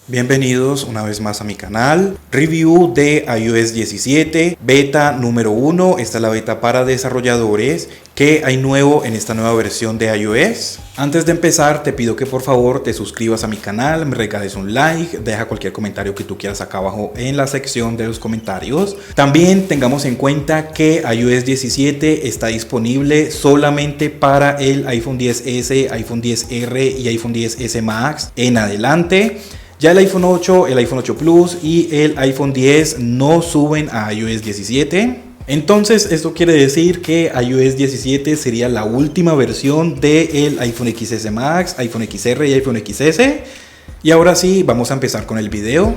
Bienvenidos una vez más a mi canal. Review de iOS 17, beta número 1. Esta es la beta para desarrolladores. ¿Qué hay nuevo en esta nueva versión de iOS? Antes de empezar, te pido que por favor te suscribas a mi canal, me regales un like, deja cualquier comentario que tú quieras acá abajo en la sección de los comentarios. También tengamos en cuenta que iOS 17 está disponible solamente para el iPhone XS, iPhone XR y iPhone XS Max en adelante. Ya el iPhone 8, el iPhone 8 Plus y el iPhone 10 no suben a iOS 17. Entonces esto quiere decir que iOS 17 sería la última versión del iPhone XS Max, iPhone XR y iPhone XS. Y ahora sí, vamos a empezar con el video.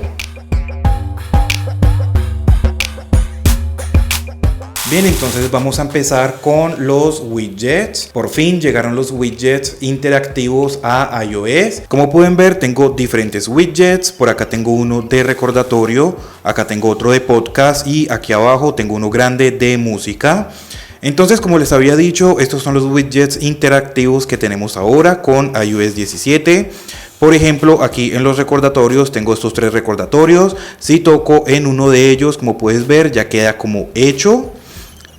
Bien, entonces vamos a empezar con los widgets. Por fin llegaron los widgets interactivos a iOS. Como pueden ver, tengo diferentes widgets. Por acá tengo uno de recordatorio, acá tengo otro de podcast y aquí abajo tengo uno grande de música. Entonces, como les había dicho, estos son los widgets interactivos que tenemos ahora con iOS 17. Por ejemplo, aquí en los recordatorios tengo estos 3 recordatorios. Si toco en uno de ellos, como puedes ver, ya queda como hecho.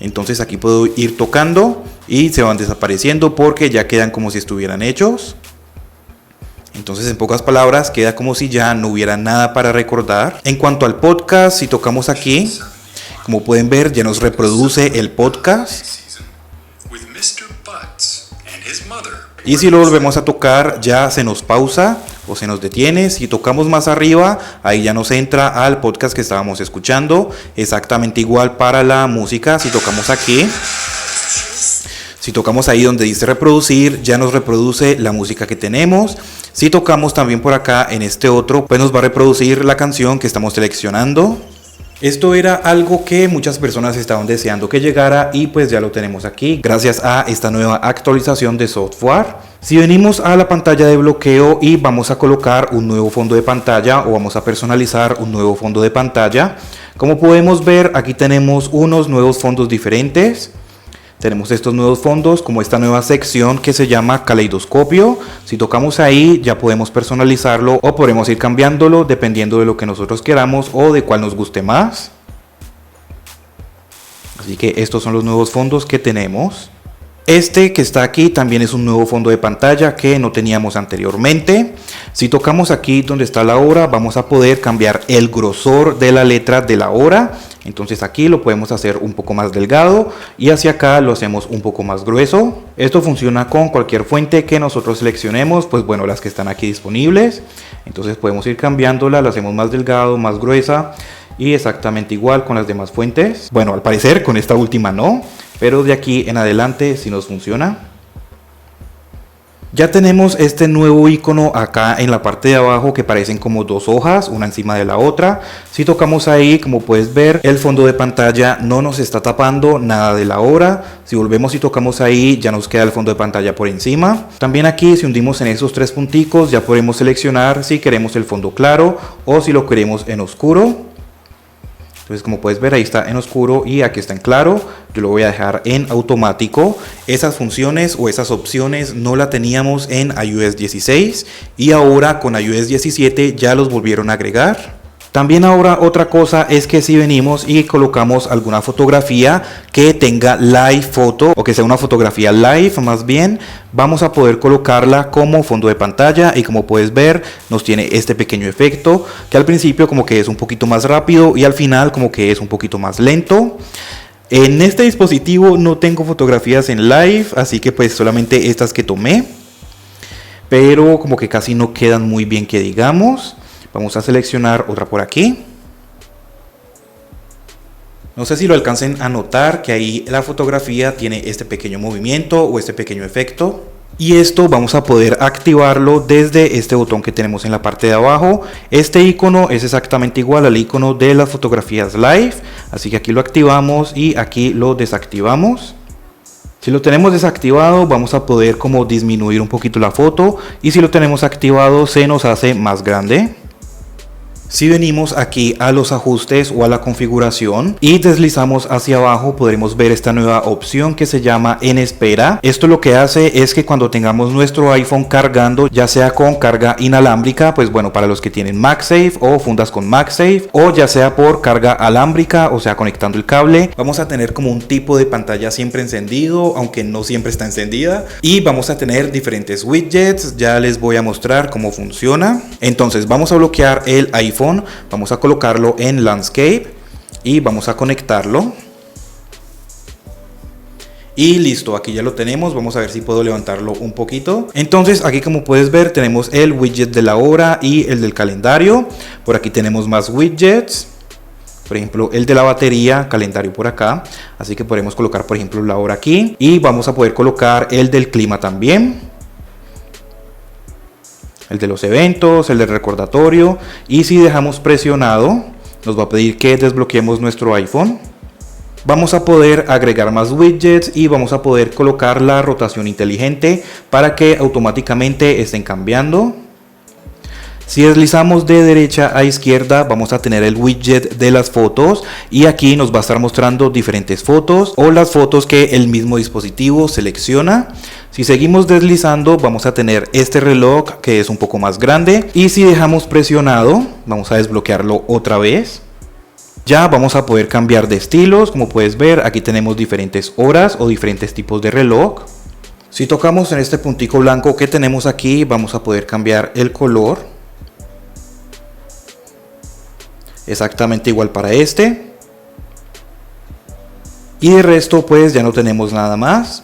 Entonces aquí puedo ir tocando y se van desapareciendo porque ya quedan como si estuvieran hechos. Entonces, en pocas palabras, queda como si ya no hubiera nada para recordar. En cuanto al podcast, si tocamos aquí, como pueden ver, ya nos reproduce el podcast. Y si lo volvemos a tocar, ya se nos pausa o se nos detiene. Si tocamos más arriba, ahí ya nos entra al podcast que estábamos escuchando. Exactamente igual para la música. Si tocamos aquí, si tocamos ahí donde dice reproducir, ya nos reproduce la música que tenemos. Si tocamos también por acá en este otro, pues nos va a reproducir la canción que estamos seleccionando. Esto era algo que muchas personas estaban deseando que llegara y pues ya lo tenemos aquí gracias a esta nueva actualización de software. Si venimos a la pantalla de bloqueo y vamos a colocar un nuevo fondo de pantalla o vamos a personalizar un nuevo fondo de pantalla, como podemos ver, aquí tenemos unos nuevos fondos diferentes. Tenemos estos nuevos fondos como esta nueva sección que se llama caleidoscopio. Si tocamos ahí ya podemos personalizarlo o podemos ir cambiándolo dependiendo de lo que nosotros queramos o de cuál nos guste más. Así que estos son los nuevos fondos que tenemos. Este que está aquí también es un nuevo fondo de pantalla que no teníamos anteriormente. Si tocamos aquí donde está la hora, vamos a poder cambiar el grosor de la letra de la hora. Entonces aquí lo podemos hacer un poco más delgado y hacia acá lo hacemos un poco más grueso. Esto funciona con cualquier fuente que nosotros seleccionemos, pues bueno, las que están aquí disponibles. Entonces podemos ir cambiándola, la hacemos más delgado, más gruesa y exactamente igual con las demás fuentes. Bueno, al parecer con esta última no, pero de aquí en adelante sí nos funciona. Ya tenemos este nuevo icono acá en la parte de abajo que parecen como 2 hojas, una encima de la otra. Si tocamos ahí, como puedes ver, el fondo de pantalla no nos está tapando nada de la hora. Si volvemos y tocamos ahí, ya nos queda el fondo de pantalla por encima. También aquí, si hundimos en esos 3 punticos, ya podemos seleccionar si queremos el fondo claro o si lo queremos en oscuro. Entonces, como puedes ver, ahí está en oscuro y aquí está en claro. Yo lo voy a dejar en automático. Esas funciones o esas opciones no la teníamos en iOS 16 y ahora con iOS 17 ya los volvieron a agregar. También ahora otra cosa es que si venimos y colocamos alguna fotografía que tenga live photo o que sea una fotografía live más bien, vamos a poder colocarla como fondo de pantalla y como puedes ver nos tiene este pequeño efecto que al principio como que es un poquito más rápido y al final como que es un poquito más lento. En este dispositivo no tengo fotografías en live, así que pues solamente estas que tomé, pero como que casi no quedan muy bien que digamos. Vamos a seleccionar otra por aquí. No sé si lo alcancen a notar que ahí la fotografía tiene este pequeño movimiento o este pequeño efecto. Y esto vamos a poder activarlo desde este botón que tenemos en la parte de abajo. Este icono es exactamente igual al icono de las fotografías live. Así que aquí lo activamos y aquí lo desactivamos. Si lo tenemos desactivado vamos a poder como disminuir un poquito la foto. Y si lo tenemos activado se nos hace más grande. Si venimos aquí a los ajustes o a la configuración y deslizamos hacia abajo, podremos ver esta nueva opción que se llama en espera. Esto lo que hace es que cuando tengamos nuestro iPhone cargando, ya sea con carga inalámbrica, pues bueno, para los que tienen MagSafe o fundas con MagSafe, o ya sea por carga alámbrica, o sea conectando el cable, vamos a tener como un tipo de pantalla siempre encendido, aunque no siempre está encendida, y vamos a tener diferentes widgets. Ya les voy a mostrar cómo funciona. Entonces vamos a bloquear el iPhone, vamos a colocarlo en Landscape y vamos a conectarlo. Y listo, aquí ya lo tenemos. Vamos a ver si puedo levantarlo un poquito. Entonces aquí, como puedes ver, tenemos el widget de la hora y el del calendario. Por aquí tenemos más widgets. Por ejemplo, el de la batería, calendario por acá. Así que podemos colocar, por ejemplo, la hora aquí. Y vamos a poder colocar el del clima también, el de los eventos, el del recordatorio. Y si dejamos presionado, nos va a pedir que desbloqueemos nuestro iPhone. Vamos a poder agregar más widgets y vamos a poder colocar la rotación inteligente para que automáticamente estén cambiando. Si deslizamos de derecha a izquierda, vamos a tener el widget de las fotos y aquí nos va a estar mostrando diferentes fotos o las fotos que el mismo dispositivo selecciona. Si seguimos deslizando, vamos a tener este reloj que es un poco más grande, y si dejamos presionado, vamos a desbloquearlo otra vez. Ya vamos a poder cambiar de estilos. Como puedes ver, aquí tenemos diferentes horas o diferentes tipos de reloj. Si tocamos en este puntico blanco que tenemos aquí, vamos a poder cambiar el color. Exactamente igual para este. Y de resto pues ya no tenemos nada más.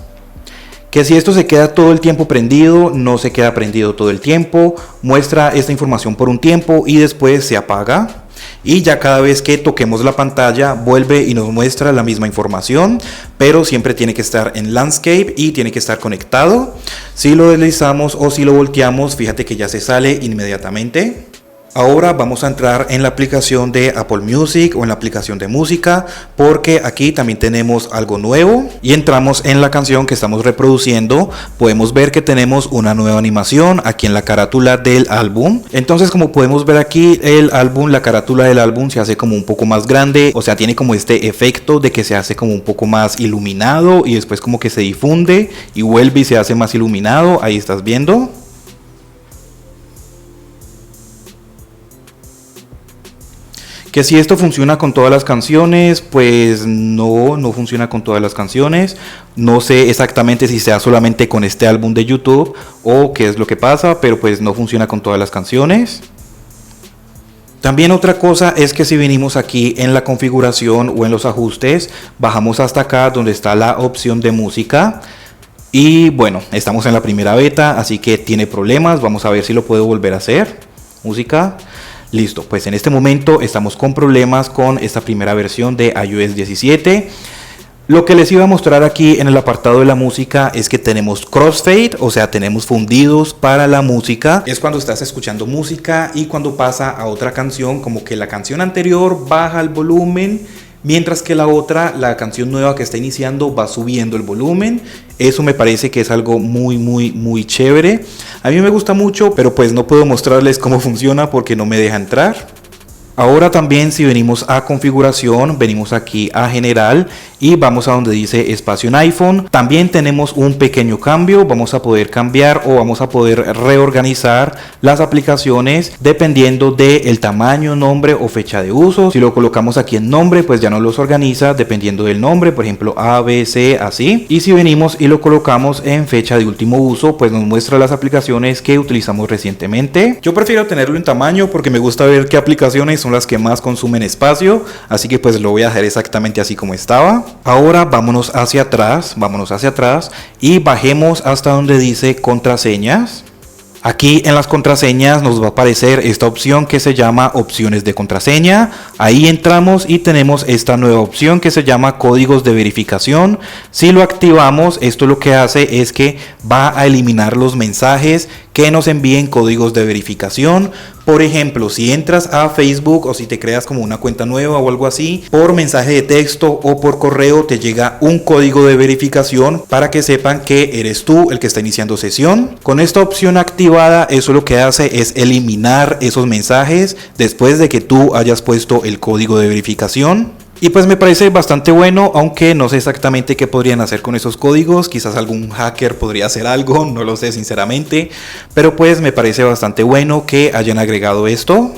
Que si esto se queda todo el tiempo prendido, no se queda prendido todo el tiempo. Muestra esta información por un tiempo y después se apaga. Y ya cada vez que toquemos la pantalla vuelve y nos muestra la misma información, pero siempre tiene que estar en Landscape y tiene que estar conectado. Si lo deslizamos o si lo volteamos, fíjate que ya se sale inmediatamente. Ahora vamos a entrar en la aplicación de Apple Music o en la aplicación de música, porque aquí también tenemos algo nuevo. Y entramos en la canción que estamos reproduciendo. Podemos ver que tenemos una nueva animación aquí en la carátula del álbum. Entonces, como podemos ver aquí, el álbum, la carátula del álbum se hace como un poco más grande, o sea, tiene como este efecto de que se hace como un poco más iluminado y después como que se difunde y vuelve y se hace más iluminado. Ahí estás viendo. Que si esto funciona con todas las canciones, pues no funciona con todas las canciones. No sé exactamente si sea solamente con este álbum de YouTube o qué es lo que pasa, pero pues no funciona con todas las canciones. También otra cosa es que si venimos aquí en la configuración o en los ajustes, bajamos hasta acá donde está la opción de música. Y bueno, estamos en la primera beta, así que tiene problemas. Vamos a ver si lo puedo volver a hacer. Música. Listo, pues en este momento estamos con problemas con esta primera versión de iOS 17. Lo que les iba a mostrar aquí en el apartado de la música es que tenemos crossfade, o sea, tenemos fundidos para la música. Es cuando estás escuchando música y cuando pasa a otra canción, como que la canción anterior baja el volumen, mientras que la otra, la canción nueva que está iniciando, va subiendo el volumen. Eso me parece que es algo muy chévere. A mí me gusta mucho, pero pues no puedo mostrarles cómo funciona porque no me deja entrar. Ahora también, si venimos a configuración, venimos aquí a general y vamos a donde dice espacio en iPhone. También tenemos un pequeño cambio. Vamos a poder cambiar o vamos a poder reorganizar las aplicaciones dependiendo del tamaño, nombre o fecha de uso. Si lo colocamos aquí en nombre, pues ya no los organiza dependiendo del nombre, por ejemplo A, B, C, así. Y si venimos y lo colocamos en fecha de último uso, pues nos muestra las aplicaciones que utilizamos recientemente. Yo prefiero tenerlo en tamaño porque me gusta ver qué aplicaciones son las que más consumen espacio, así que pues lo voy a dejar exactamente así como estaba. Ahora vámonos hacia atrás y bajemos hasta donde dice contraseñas. Aquí en las contraseñas nos va a aparecer esta opción que se llama opciones de contraseña. Ahí entramos y tenemos esta nueva opción que se llama códigos de verificación. Si lo activamos, esto lo que hace es que va a eliminar los mensajes que nos envíen códigos de verificación. Por ejemplo, si entras a Facebook o si te creas como una cuenta nueva o algo así, por mensaje de texto o por correo te llega un código de verificación para que sepan que eres tú el que está iniciando sesión. Con esta opción activada, eso lo que hace es eliminar esos mensajes después de que tú hayas puesto el código de verificación. Y pues me parece bastante bueno, aunque no sé exactamente qué podrían hacer con esos códigos. Quizás algún hacker podría hacer algo, no lo sé sinceramente. Pero pues me parece bastante bueno que hayan agregado esto.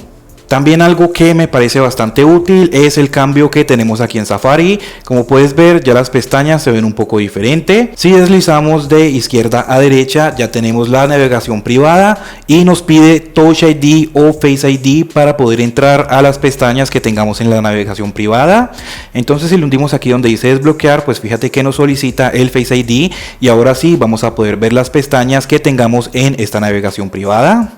También algo que me parece bastante útil es el cambio que tenemos aquí en Safari. Como puedes ver, ya las pestañas se ven un poco diferente. Si deslizamos de izquierda a derecha, ya tenemos la navegación privada y nos pide Touch ID o Face ID para poder entrar a las pestañas que tengamos en la navegación privada. Entonces, si le hundimos aquí donde dice desbloquear, pues fíjate que nos solicita el Face ID y ahora sí vamos a poder ver las pestañas que tengamos en esta navegación privada.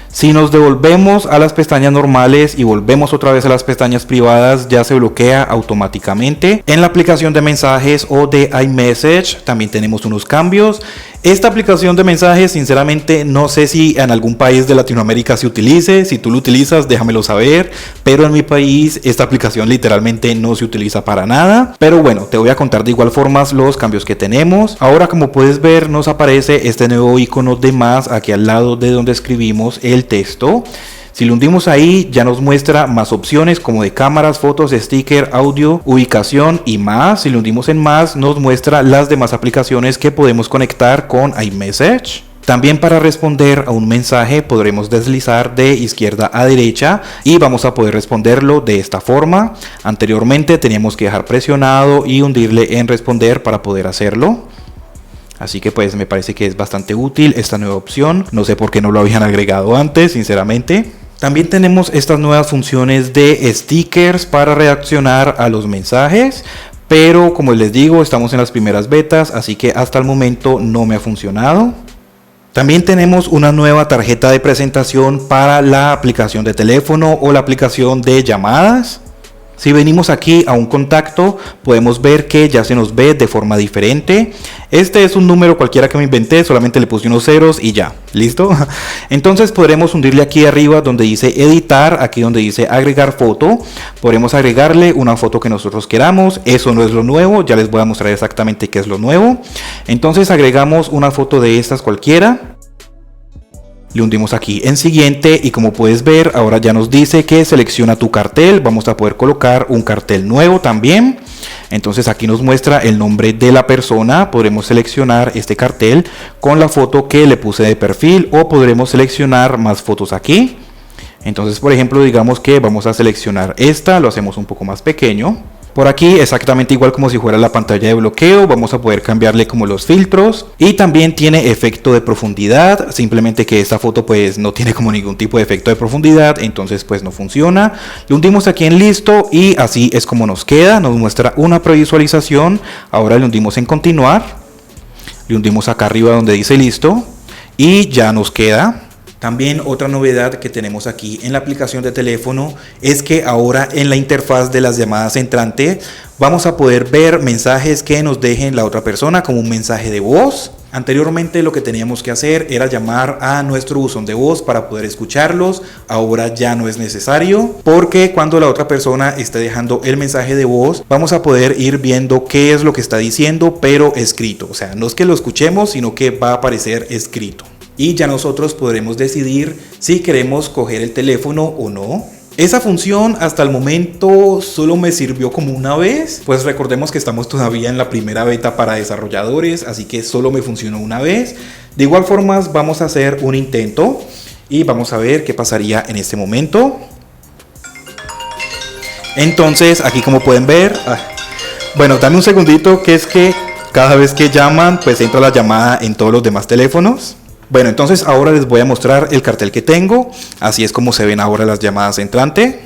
Si nos devolvemos a las pestañas normales y volvemos otra vez a las pestañas privadas, ya se bloquea automáticamente. En la aplicación de mensajes o de iMessage también tenemos unos cambios. Esta aplicación de mensajes, sinceramente, no sé si en algún país de Latinoamérica se utilice. Si tú lo utilizas, déjamelo saber. Pero en mi país, esta aplicación literalmente no se utiliza para nada. Pero bueno, te voy a contar de igual forma los cambios que tenemos. Ahora, como puedes ver, nos aparece este nuevo icono de más aquí al lado de donde escribimos el texto. Si lo hundimos ahí, ya nos muestra más opciones como de cámaras, fotos, sticker, audio, ubicación y más. Si lo hundimos en más, nos muestra las demás aplicaciones que podemos conectar con iMessage. También para responder a un mensaje podremos deslizar de izquierda a derecha y vamos a poder responderlo de esta forma. Anteriormente teníamos que dejar presionado y hundirle en responder para poder hacerlo. Así que pues me parece que es bastante útil esta nueva opción. No sé por qué no lo habían agregado antes, sinceramente. También tenemos estas nuevas funciones de stickers para reaccionar a los mensajes. Pero como les digo, estamos en las primeras betas, así que hasta el momento no me ha funcionado. También tenemos una nueva tarjeta de presentación para la aplicación de teléfono o la aplicación de llamadas. Si venimos aquí a un contacto, podemos ver que ya se nos ve de forma diferente. Este es un número cualquiera que me inventé, solamente le puse unos ceros y ya, ¿listo? Entonces podremos hundirle aquí arriba donde dice editar, aquí donde dice agregar foto. Podremos agregarle una foto que nosotros queramos. Eso no es lo nuevo, ya les voy a mostrar exactamente qué es lo nuevo. Entonces agregamos una foto de estas cualquiera. Le hundimos aquí en siguiente y como puedes ver ahora ya nos dice que selecciona tu cartel. Vamos a poder colocar un cartel nuevo también. Entonces aquí nos muestra el nombre de la persona. Podremos seleccionar este cartel con la foto que le puse de perfil o podremos seleccionar más fotos aquí. Entonces por ejemplo digamos que vamos a seleccionar esta, lo hacemos un poco más pequeño. Por aquí exactamente igual como si fuera la pantalla de bloqueo, vamos a poder cambiarle como los filtros y también tiene efecto de profundidad, simplemente que esta foto pues no tiene como ningún tipo de efecto de profundidad, entonces pues no funciona. Le hundimos aquí en listo y así es como nos queda, nos muestra una previsualización. Ahora le hundimos en continuar, le hundimos acá arriba donde dice listo y ya nos queda. También otra novedad que tenemos aquí en la aplicación de teléfono es que ahora en la interfaz de las llamadas entrantes vamos a poder ver mensajes que nos dejen la otra persona como un mensaje de voz. Anteriormente lo que teníamos que hacer era llamar a nuestro buzón de voz para poder escucharlos. Ahora ya no es necesario porque cuando la otra persona esté dejando el mensaje de voz vamos a poder ir viendo qué es lo que está diciendo pero escrito. O sea, no es que lo escuchemos sino que va a aparecer escrito. Y ya nosotros podremos decidir si queremos coger el teléfono o no. Esa función hasta el momento solo me sirvió como una vez, pues recordemos que estamos todavía en la primera beta para desarrolladores, así que solo me funcionó una vez. De igual forma vamos a hacer un intento y vamos a ver qué pasaría en este momento. Entonces aquí como pueden ver, bueno, dame un segundito, que es que cada vez que llaman pues entra la llamada en todos los demás teléfonos. Bueno, entonces ahora les voy a mostrar el cartel que tengo. Así es como se ven ahora las llamadas entrante.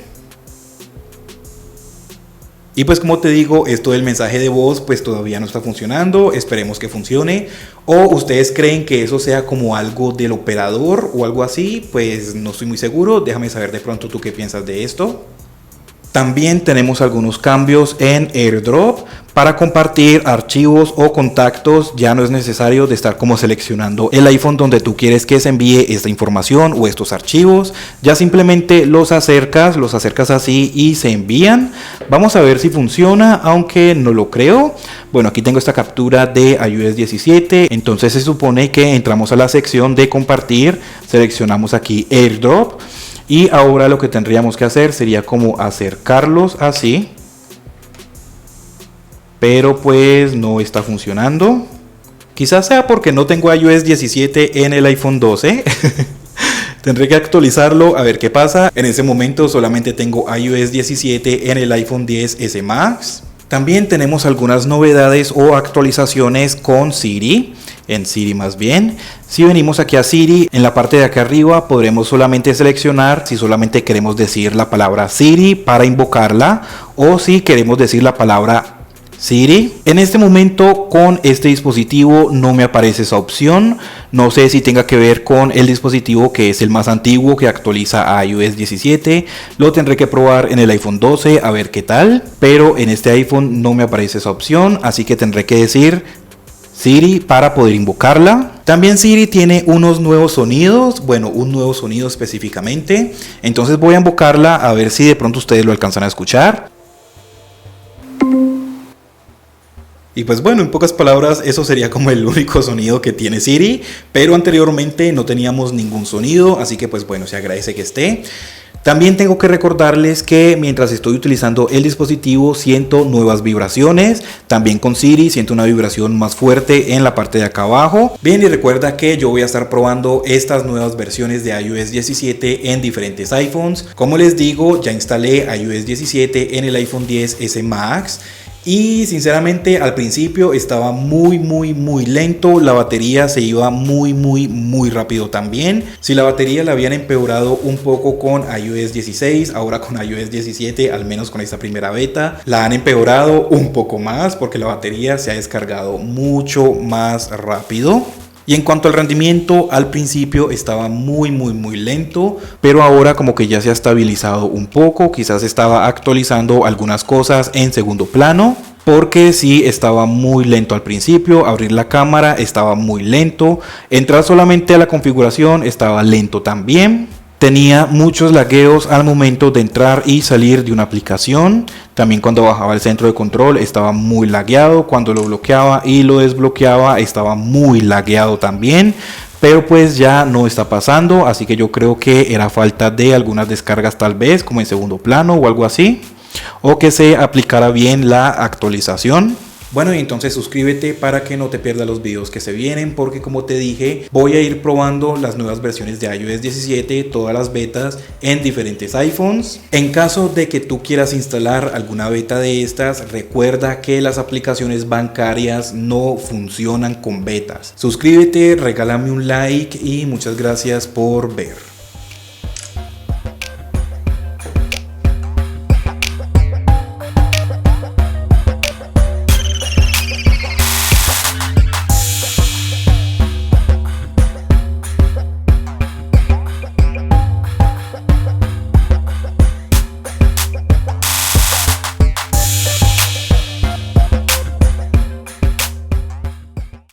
Y pues como te digo, esto del mensaje de voz pues todavía no está funcionando. Esperemos que funcione. ¿O ustedes creen que eso sea como algo del operador o algo así? Pues no estoy muy seguro. Déjame saber de pronto tú qué piensas de esto. También tenemos algunos cambios en AirDrop. Para compartir archivos o contactos ya no es necesario de estar como seleccionando el iPhone donde tú quieres que se envíe esta información o estos archivos. Ya simplemente los acercas así y se envían. Vamos a ver si funciona, aunque no lo creo. Bueno, aquí tengo esta captura de iOS 17. Entonces se supone que entramos a la sección de compartir, seleccionamos aquí AirDrop. Y ahora lo que tendríamos que hacer sería como acercarlos así. Pero pues no está funcionando. Quizás sea porque no tengo iOS 17 en el iPhone 12. Tendré que actualizarlo a ver qué pasa. En ese momento solamente tengo iOS 17 en el iPhone 10S Max. También tenemos algunas novedades o actualizaciones con Siri. En Siri más bien. Si venimos aquí a Siri, en la parte de acá arriba podremos solamente seleccionar si solamente queremos decir la palabra Siri para invocarla o si queremos decir la palabra Siri. En este momento con este dispositivo no me aparece esa opción. No sé si tenga que ver con el dispositivo que es el más antiguo que actualiza a iOS 17. Lo tendré que probar en el iPhone 12 a ver qué tal. Pero en este iPhone no me aparece esa opción, así que tendré que decir Siri para poder invocarla. También Siri tiene unos nuevos sonidos, bueno, un nuevo sonido específicamente. Entonces voy a invocarla a ver si de pronto ustedes lo alcanzan a escuchar. Y pues bueno, en pocas palabras, eso sería como el único sonido que tiene Siri, pero anteriormente no teníamos ningún sonido, así que pues bueno, se agradece que esté. También tengo que recordarles que mientras estoy utilizando el dispositivo siento nuevas vibraciones. También con Siri siento una vibración más fuerte en la parte de acá abajo. Bien, y recuerda que yo voy a estar probando estas nuevas versiones de iOS 17 en diferentes iPhones. Como les digo, ya instalé iOS 17 en el iPhone 10S Max. Y sinceramente al principio estaba muy lento, la batería se iba muy rápido también. Si la batería la habían empeorado un poco con iOS 16, ahora con iOS 17, al menos con esta primera beta, la han empeorado un poco más porque la batería se ha descargado mucho más rápido. Y en cuanto al rendimiento, al principio estaba muy lento, pero ahora como que ya se ha estabilizado un poco. Quizás estaba actualizando algunas cosas en segundo plano, porque sí estaba muy lento al principio. Abrir la cámara estaba muy lento, entrar solamente a la configuración estaba lento también. Tenía muchos lagueos al momento de entrar y salir de una aplicación. También cuando bajaba el centro de control estaba muy lagueado. Cuando lo bloqueaba y lo desbloqueaba estaba muy lagueado también. Pero pues ya no está pasando, así que yo creo que era falta de algunas descargas tal vez, como en segundo plano o algo así. O que se aplicara bien la actualización. Bueno, y entonces suscríbete para que no te pierdas los videos que se vienen, porque como te dije, voy a ir probando las nuevas versiones de iOS 17, todas las betas en diferentes iPhones. En caso de que tú quieras instalar alguna beta de estas, recuerda que las aplicaciones bancarias no funcionan con betas. Suscríbete, regálame un like y muchas gracias por ver.